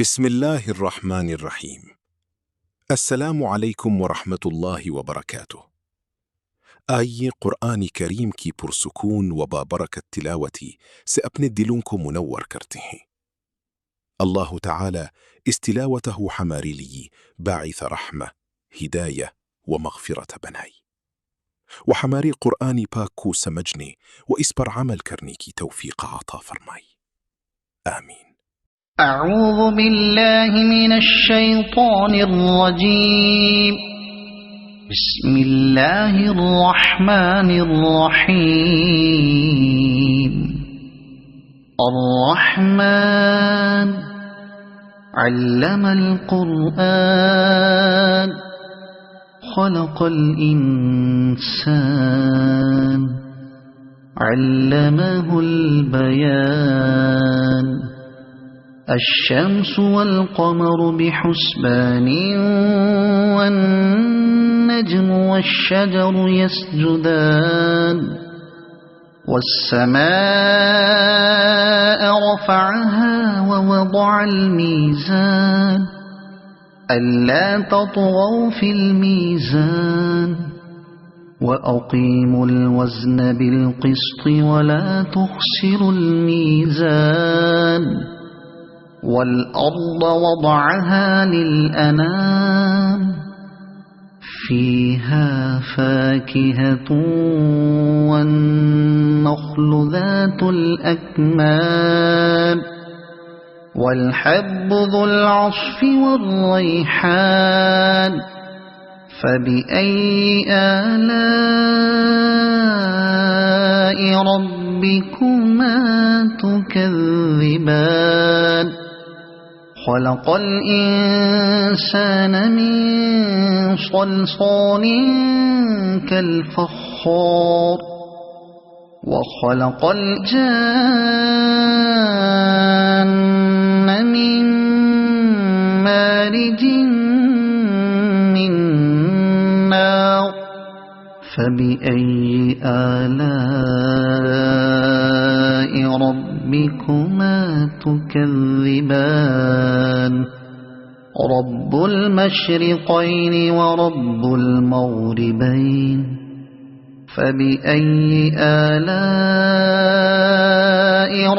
بسم الله الرحمن الرحيم. السلام عليكم ورحمة الله وبركاته. آي قرآن كريم كي برسكون وبابركة تلاوتي سأبند دلونكم منور كرته. الله تعالى استلاوته حماريلي باعث رحمة هداية ومغفرة بناي وحماري قرآني باكو سمجني وإسبر عمل كرنيكي توفيق عطا فرماي. آمين. أعوذ بالله من الشيطان الرجيم. بسم الله الرحمن الرحيم. الرحمن علم القرآن خلق الإنسان علمه البيان. الشمس والقمر بحسبان والنجم والشجر يسجدان. والسماء رفعها ووضع الميزان ألا تطغوا في الميزان وأقيموا الوزن بالقسط ولا تخسروا الميزان. والأرض وضعها للأنام فيها فاكهة والنخل ذات الأكمام والحب ذو العصف والريحان. فبأي آلاء ربكما تكذبان. خلق الإنسان من صلصال كالفخار وخلق الجان من مارج من نار. فبأي آلاء ربكما تكذبان. رب المشرقين ورب المغربين. فبأي آلاء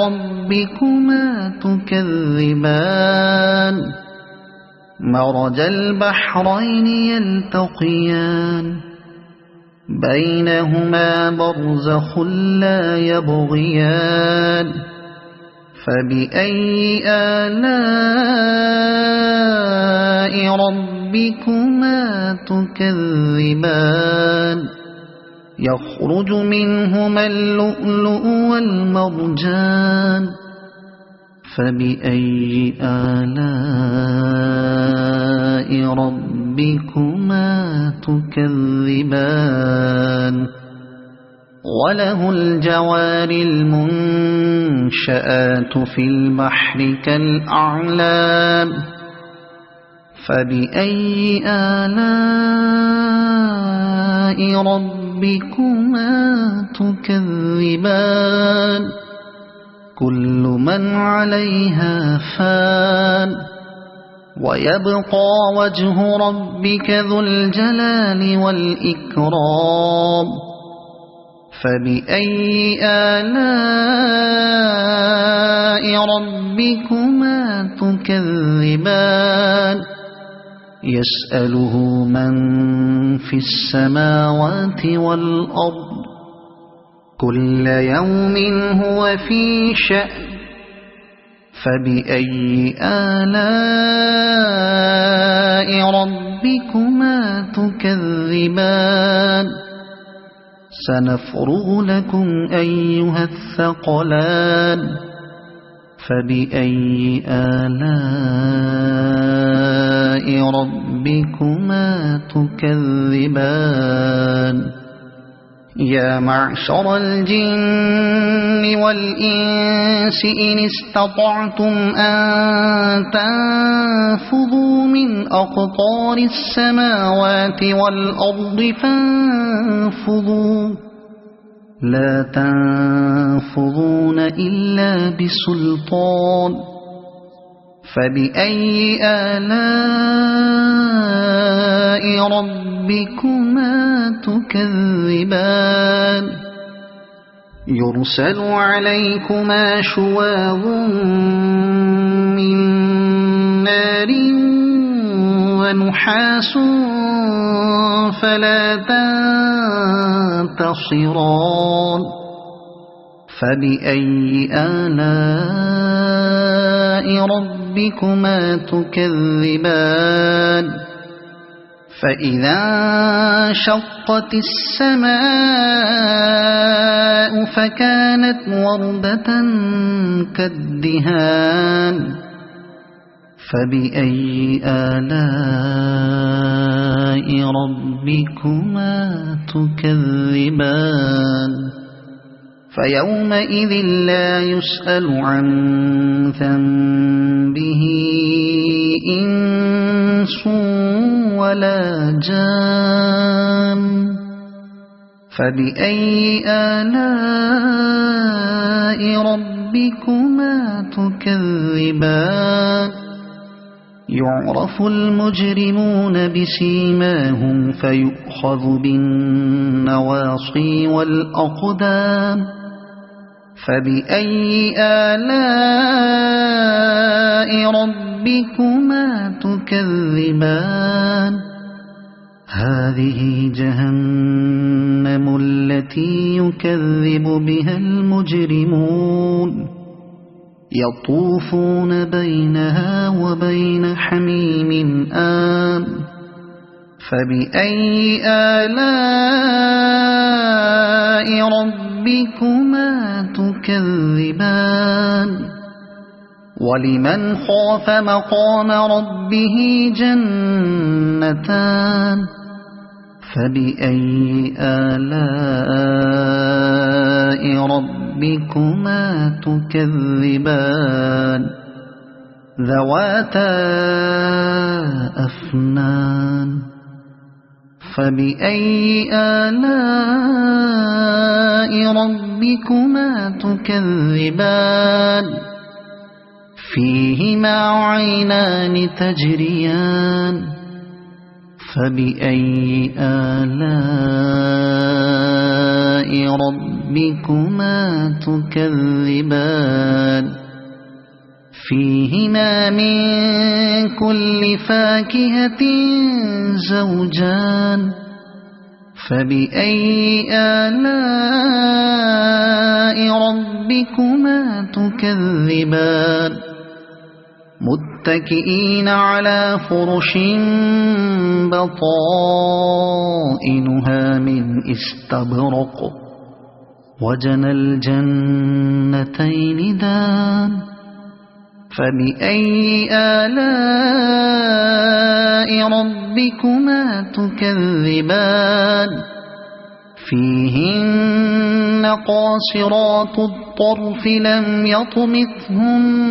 ربكما تكذبان. مرج البحرين يلتقيان بينهما برزخ لا يبغيان. فبأي آلاء ربكما تكذبان. يخرج منهما اللؤلؤ والمرجان. فبأي آلاء ربكما تكذبان. وله الجوار المنشآت في البحر كالأعلام. فبأي آلاء ربكما تكذبان. كل من عليها فان ويبقى وجه ربك ذو الجلال والإكرام. فبأي آلاء ربكما تكذبان. يسأله من في السماوات والأرض كل يوم هو في شأن. فبأي آلاء ربكما تكذبان. سنفرغ لكم أيها الثقلان. فبأي آلاء ربكما تكذبان. يا معشر الجن والإنس إن استطعتم أن تنفذوا من أقطار السماوات والأرض فانفذوا لا تنفذون إلا بسلطان. فبأي آلاء ربكما تكذبان يرسل عليكما شواظ من نار ونحاس فلا تنتصران فبأي آلاء ربكما تكذبان فإذا انشقت السماء فكانت وردة كالدهان فبأي آلاء ربكما تكذبان فيومئذ لا يسأل عن ذنبه إنس ولا جان فبأي آلاء ربكما تكذبان يعرف المجرمون بسيماهم فيؤخذ بالنواصي والأقدام فبأي آلاء ربكما تكذبان هذه جهنم التي يكذب بها المجرمون يطوفون بينها وبين حميم آن فبأي آلاء ربكما تكذبان ولمن خاف مقام ربه جنتان فبأي آلاء ربكما تكذبان ذواتا أفنان فبأي آلاء ربكما تكذبان فيهما عينان تجريان فبأي آلاء ربكما تكذبان فيهما من كل فاكهة زوجان فبأي آلاء ربكما تكذبان متكئين على فرش بطائنها من استبرق وجنى الجنتين دان فبأي آلاء ربكما تكذبان فيهن قاصرات الطرف لم يطمثهن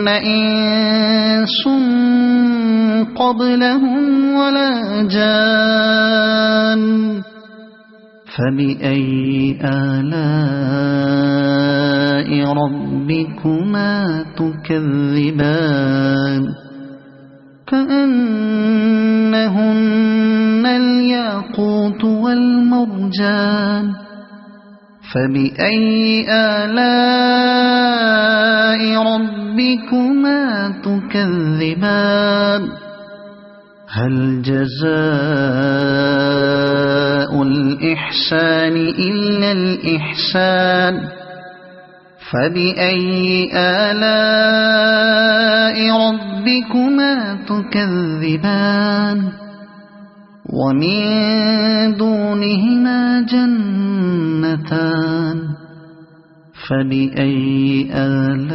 إنس قبلهم ولا جان فبأي آلاء ربكما تكذبان كأنهن الياقوت والمرجان فبأي آلاء ربكما تكذبان هل جزاء الإحسان إلا الإحسان فبأي آلاء ربكما تكذبان ومن دونهما جنتان فبأي آلاء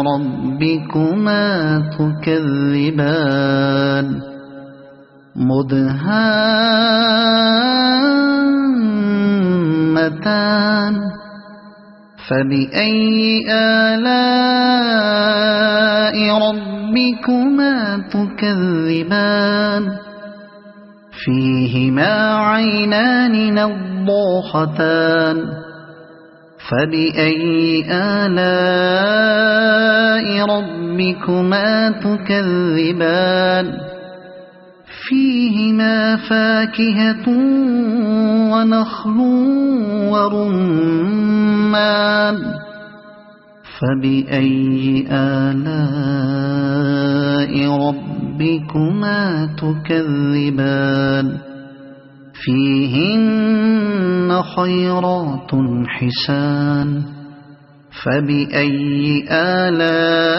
ربكما تكذبان مدهامتان فبأي آلاء ربكما تكذبان فيهما عينان نضاختان فبأي آلاء ربكما تكذبان فيهما فاكهة ونخل ورمان فبأي آلاء ربكما تكذبان فيهن خيرات حسان فبأي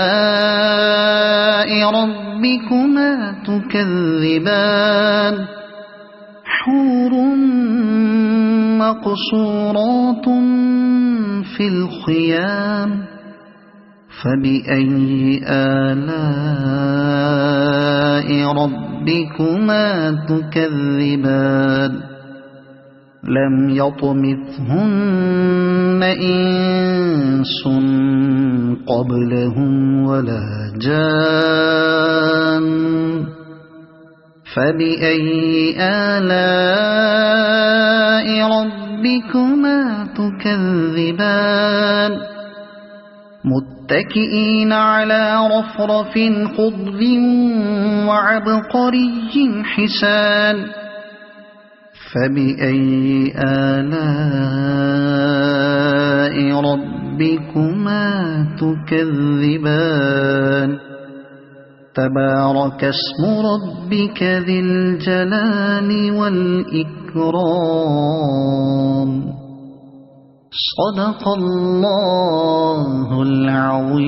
آلاء ربكما تكذبان حور مقصورات في الخيام فبأي آلاء ربكما تكذبان لم يطمثهن إنس قبلهم ولا جان فبأي آلاء ربكما تكذبان متكئين على رفرف خضر وعبقري حسان فبأي آلاء ربكما تكذبان تبارك اسم ربك ذي الجلال والإكرام صدق الله العظيم.